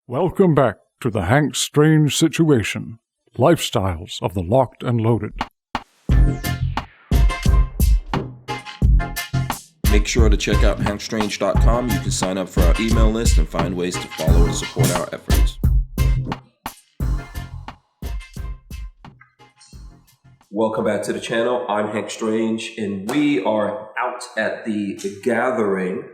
Welcome back to the Hank's Strange Situation, Lifestyles of the Locked and Loaded. Make sure to check out hankstrange.com. You can sign up for our email list and find ways to follow and support our efforts. Welcome back to the channel. I'm Hank Strange, and we are out at the Gathering,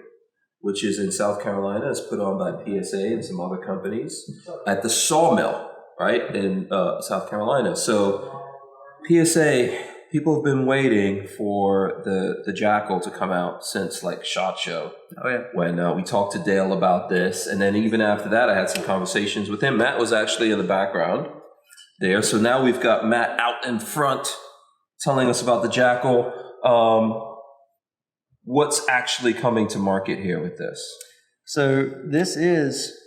which is in South Carolina. It's put on by PSA and some other companies at the Sawmill, right, in South Carolina. So PSA, people have been waiting for the JAKL to come out since like SHOT Show. Oh yeah. When we talked to Dale about this, and then even after that, I had some conversations with him. Matt was actually in the background there. So now we've got Matt out in front telling us about the JAKL. What's actually coming to market here with this? So this is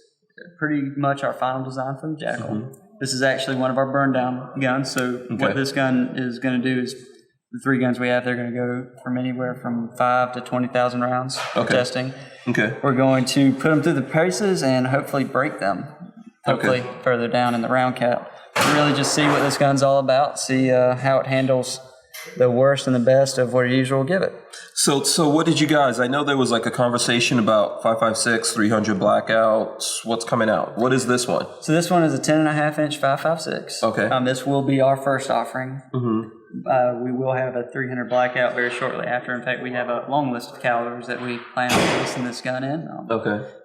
pretty much our final design for the JAKL. Mm-hmm. This is actually one of our burn down guns. So what this gun is going to do is the three guns we have, they're going to go from anywhere from 5 to 20,000 rounds for testing. Okay. We're going to put them through the paces and hopefully break them. Hopefully further down in the round count. Really just see what this gun's all about. See how it handles the worst and the best of what you usually will give it. So what did you guys, I know there was like a conversation about 5.56, 300 blackouts. What's coming out? What is this one? So this one is a 10.5 inch 5.56. Okay. This will be our first offering. Mm-hmm. We will have a 300 blackout very shortly after. In fact, we have a long list of calibers that we plan on releasing this gun in.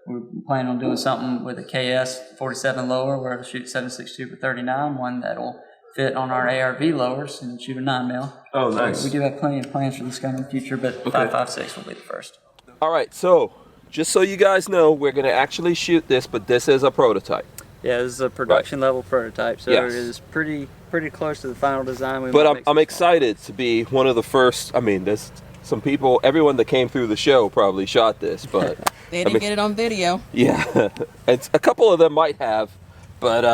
We plan on doing something with a KS 47 lower where it'll shoot 7.62 for 39, one that'll fit on our ARV lowers and shoot a 9mm. Oh, nice. So we do have plenty of plans for this gun in the future, but 5.56 will be the first. All right, so just so you guys know, we're going to actually shoot this, but this is a prototype. Yeah, this is a production level prototype, so it is pretty close to the final design. But I'm excited to be one of the first. I mean, there's some people, everyone that came through the show probably shot this, but they didn't get it on video. Yeah, and a couple of them might have, but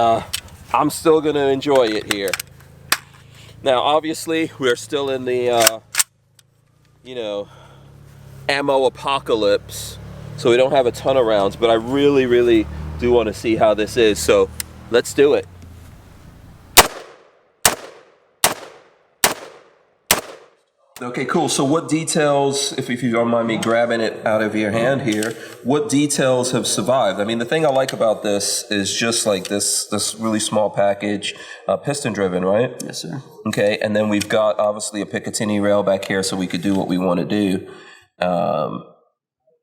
I'm still going to enjoy it here. Now, obviously, we're still in the, ammo apocalypse, so we don't have a ton of rounds, but I really, really do want to see how this is, so let's do it. Okay, cool. So what details, if you don't mind me grabbing it out of your hand here, what details have survived? I mean, the thing I like about this is just like this really small package, piston driven, right? Yes, sir. Okay, and then we've got obviously a Picatinny rail back here so we could do what we want to do.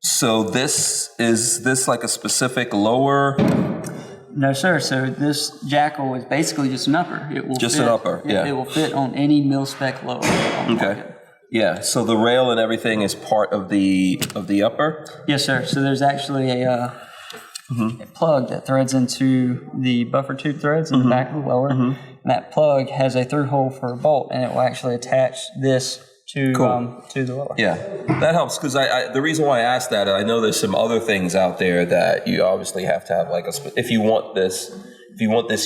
So is this like a specific lower? No, sir. So this JAKL is basically just an upper. It will just an upper, yeah. It will fit on any mil-spec lower on the market. Yeah, so the rail and everything is part of the upper? Yes, sir. So there's actually a plug that threads into the buffer tube threads in the back of the lower. And that plug has a through hole for a bolt, and it will actually attach this to the lower. Yeah, that helps because the reason why I asked that, I know there's some other things out there that you obviously have to have, like if you want this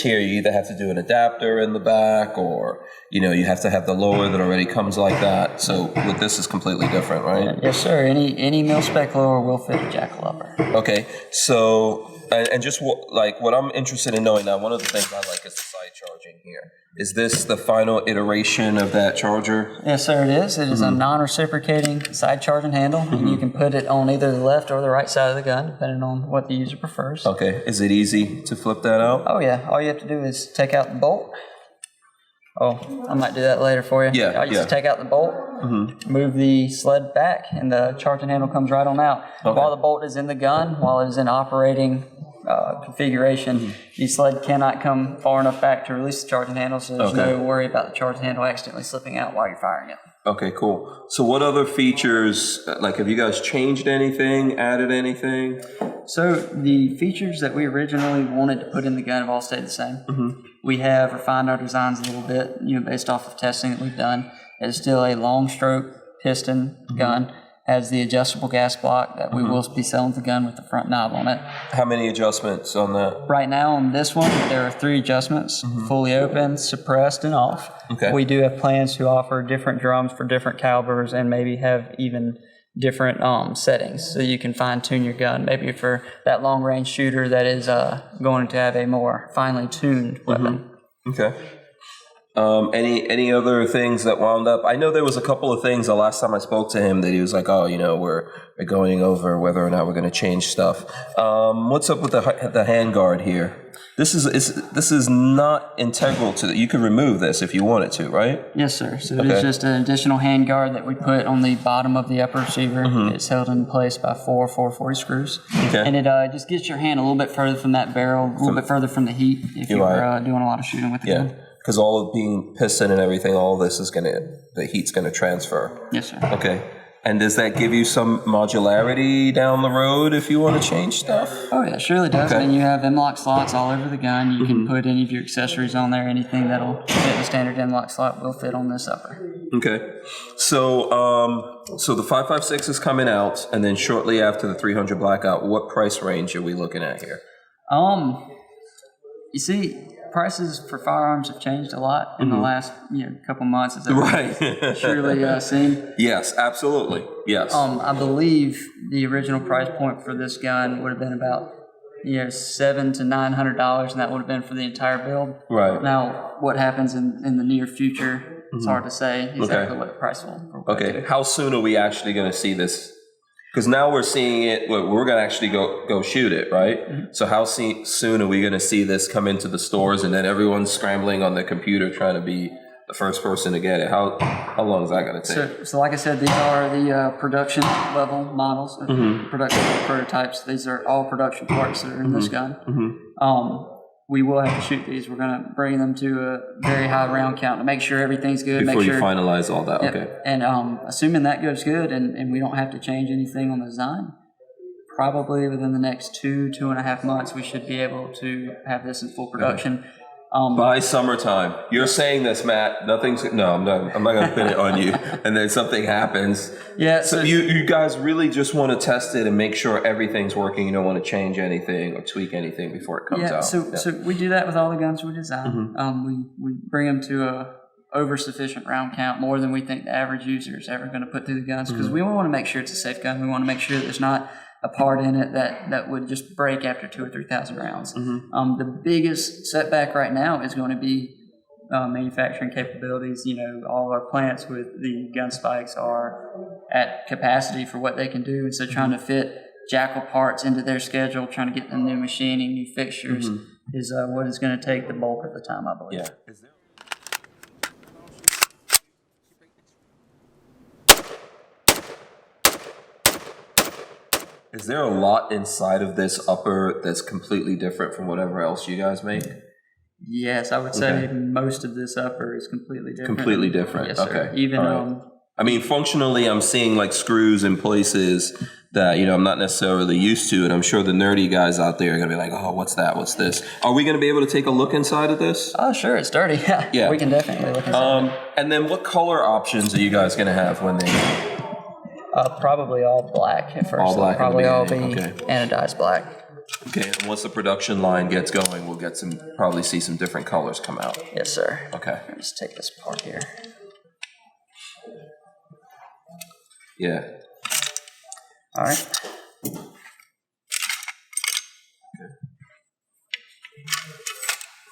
here, you either have to do an adapter in the back, or you have to have the lower that already comes like that. So with this is completely different, right? Yes, sir. Any mil spec lower will fit a JAKL upper. Okay, so and just what I'm interested in knowing now, one of the things I like is the side charging here. Is this the final iteration of that charger? Yes, sir, it is. It is a non-reciprocating side charging handle, and you can put it on either the left or the right side of the gun, depending on what the user prefers. Okay. Is it easy to flip that out? Oh, yeah. All you have to do is take out the bolt. Oh, I might do that later for you. Yeah. All you just take out the bolt, move the sled back, and the charging handle comes right on out. Okay. While the bolt is in the gun, while it is in operating configuration, the sled cannot come far enough back to release the charging handle, so there's no worry about the charging handle accidentally slipping out while you're firing it. Okay, cool. So what other features, like have you guys changed anything, added anything? So the features that we originally wanted to put in the gun have all stayed the same. We have refined our designs a little bit, based off of testing that we've done. It's still a long stroke piston gun. Has the adjustable gas block that we will be selling the gun with the front knob on it. How many adjustments on that? Right now on this one, there are 3 adjustments, fully open, suppressed, and off. Okay. We do have plans to offer different drums for different calibers and maybe have even different settings, so you can fine tune your gun. Maybe for that long range shooter that is going to have a more finely tuned weapon. Okay. Any other things that wound up? I know there was a couple of things the last time I spoke to him that he was like, oh, we're going over whether or not we're going to change stuff. What's up with the handguard here? This is not integral to you can remove this if you wanted to, right? Yes, sir. So it is just an additional handguard that we put on the bottom of the upper receiver. It's held in place by 440 screws. Okay. And it just gets your hand a little bit further from that barrel, a little bit further from the heat if you're doing a lot of shooting with the gun. Because all of being piston and everything, all of this is the heat's gonna transfer. Yes, sir. Okay. And does that give you some modularity down the road if you want to change stuff? Oh, yeah, it surely does. Okay. And you have M-lock slots all over the gun. You can put any of your accessories on there. Anything that'll fit the standard M-lock slot will fit on this upper. Okay. So the 5.56 is coming out, and then shortly after the 300 blackout, what price range are we looking at here? You see, prices for firearms have changed a lot in the last couple months. As I've surely seen. Yes, absolutely. Yes. I believe the original price point for this gun would have been about $700 to $900, and that would have been for the entire build. Right. Now, what happens in the near future? It's hard to say exactly what the price will. Okay. How soon are we actually going to see this? Because now we're seeing it, we're going to actually go shoot it, right? So how soon are we going to see this come into the stores and then everyone's scrambling on the computer trying to be the first person to get it? How long is that going to take? So like I said, these are the production level models, production prototypes. These are all production parts that are in this gun. We will have to shoot these. We're going to bring them to a very high round count to make sure everything's good. Before you finalize all that, okay. And assuming that goes good and we don't have to change anything on the design, probably within the next 2.5 months, we should be able to have this in full production. By summertime. You're saying this, Matt. I'm not going to pin it on you. And then something happens. Yeah. So you guys really just want to test it and make sure everything's working. You don't want to change anything or tweak anything before it comes out. So we do that with all the guns we design. We bring them to a over sufficient round count, more than we think the average user is ever going to put through the guns, because we want to make sure it's a safe gun. We want to make sure that there's not a part in it that would just break after 2,000 or 3,000 rounds. The biggest setback right now is going to be manufacturing capabilities. All of our plants with the gun spikes are at capacity for what they can do, and so trying to fit JAKL parts into their schedule, trying to get them new machining, new fixtures is what is going to take the bulk of the time, I believe. Yeah. Is there a lot inside of this upper that's completely different from whatever else you guys make? Yes, I would say most of this upper is completely different. Completely different. Yes, sir. Okay. Even functionally, I'm seeing like screws in places that I'm not necessarily used to, and I'm sure the nerdy guys out there are gonna be like, "Oh, what's that? What's this?" Are we gonna be able to take a look inside of this? Oh, sure, it's dirty. Yeah. We can definitely look inside. And then, what color options are you guys gonna have when they? Probably all black at first. All black. Probably all be anodized black. Okay, and once the production line gets going, we'll probably see some different colors come out. Yes, sir. Okay. Let me just take this part here. Yeah. All right.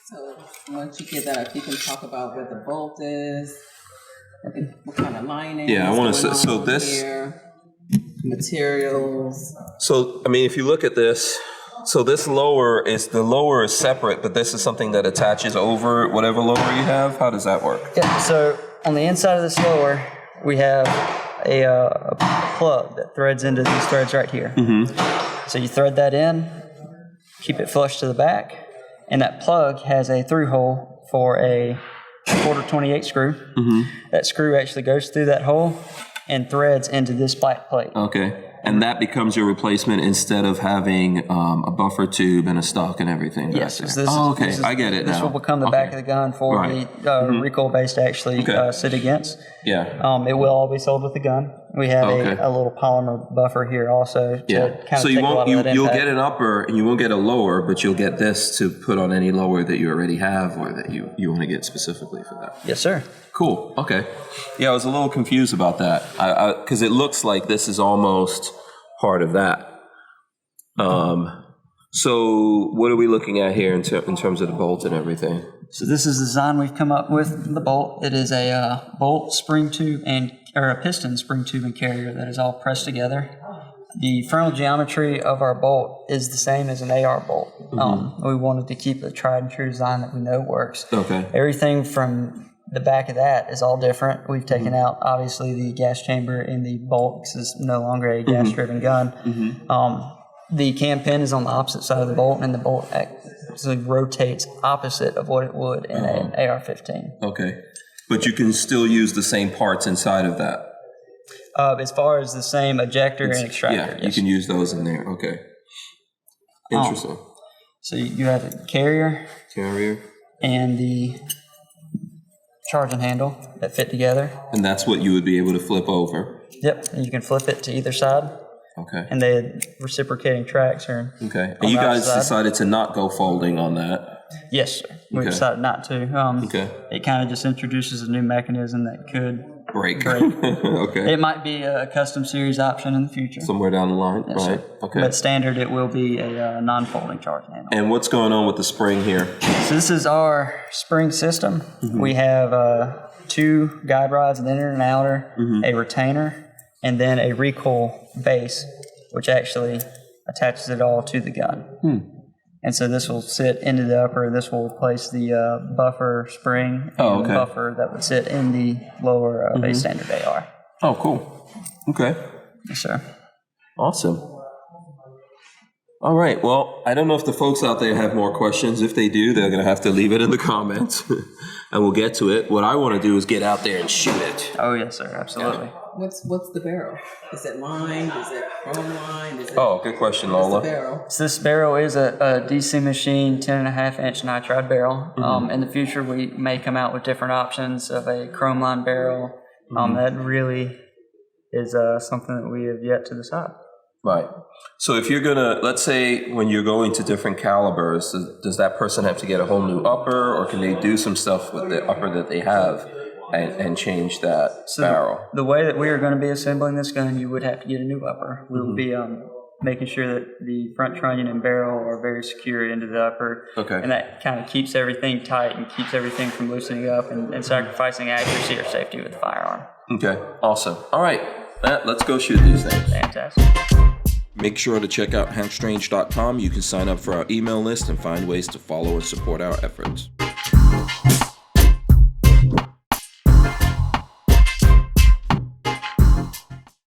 So once you get that up, you can talk about where the bolt is, what kind of lining. Yeah, I want to. So this here, materials. So if you look at this, so this lower is separate, but this is something that attaches over whatever lower you have. How does that work? Yeah. So on the inside of this lower, we have a plug that threads into these threads right here. So you thread that in, keep it flush to the back, and that plug has a through hole for a 1/4 28 screw. That screw actually goes through that hole and threads into this black plate. Okay. And that becomes your replacement instead of having a buffer tube and a stock and everything. Yes. I get it now. This will become the back of the gun for the recoil base to actually sit against. Yeah. It will all be sold with the gun. We have Okay. a little polymer buffer here also. To Yeah. kind So of you take a lot won't, of that you'll impact. get an upper and you won't get a lower, but you'll get this to put on any lower that you already have or that you want to get specifically for that. Yes, sir. Cool. Okay. Yeah, I was a little confused about that because it looks like this is almost part of that. So what are we looking at here in terms of the bolt and everything? So this is the design we've come up with. The bolt. It is a bolt, spring tube, or a piston, spring tube, and carrier that is all pressed together. The frontal geometry of our bolt is the same as an AR bolt. We wanted to keep a tried and true design that we know works. Okay. Everything from the back of that is all different. We've taken out, obviously, the gas chamber in the bolt because it's no longer a gas-driven gun. The cam pin is on the opposite side of the bolt, and the bolt actually rotates opposite of what it would in an AR-15. Okay. But you can still use the same parts inside of that. As far as the same ejector and extractor. Yeah, you yes. can use those in there. Okay. Interesting. So you have a carrier Carrier. and the charging handle that fit together. And that's what you would be able to flip over. Yep, and you can flip it to either side, Okay. and the reciprocating tracks are. Okay. on And you the guys outside. decided to not go folding on that. Yes, sir. We Okay. decided not to. Okay. It kind of just introduces a new mechanism that could. Break. Okay. It might be a custom series option in the future. Somewhere down the line. Yes, Right. sir. Okay. But standard, it will be a non-folding charging handle. And what's going on with the spring here? So this is our spring system. We have 2 guide rods, an inner and outer, a retainer, and then a recoil base, which actually attaches it all to the gun. And so this will sit into the upper. This will replace the buffer spring and buffer that would sit in the lower of a standard AR. Oh, cool. Okay. Yes, sir. Awesome. All right. Well, I don't know if the folks out there have more questions. If they do, they're going to have to leave it in the comments and we'll get to it. What I want to do is get out there and shoot it. Oh, yes, sir. Absolutely. What's the barrel? Is it lined? Is it chrome lined? Is it, Oh, good question, what's the Lola. barrel? So this barrel is a DC Machine 10.5-inch nitride barrel. In the future, we may come out with different options of a chrome line barrel. That really is something that we have yet to decide. Right. So if you're going to, let's say when you're going to different calibers, does that person have to get a whole new upper, or can they do some stuff with the upper that they have and change that barrel? The way that we are going to be assembling this gun, you would have to get a new upper. We will be making sure that the front trunnion and barrel are very secure into the upper. Okay. And that kind of keeps everything tight and keeps everything from loosening up and sacrificing accuracy or safety with the firearm. Okay. Awesome. All right. Let's go shoot these things. Fantastic. Make sure to check out hankstrange.com. You can sign up for our email list and find ways to follow and support our efforts.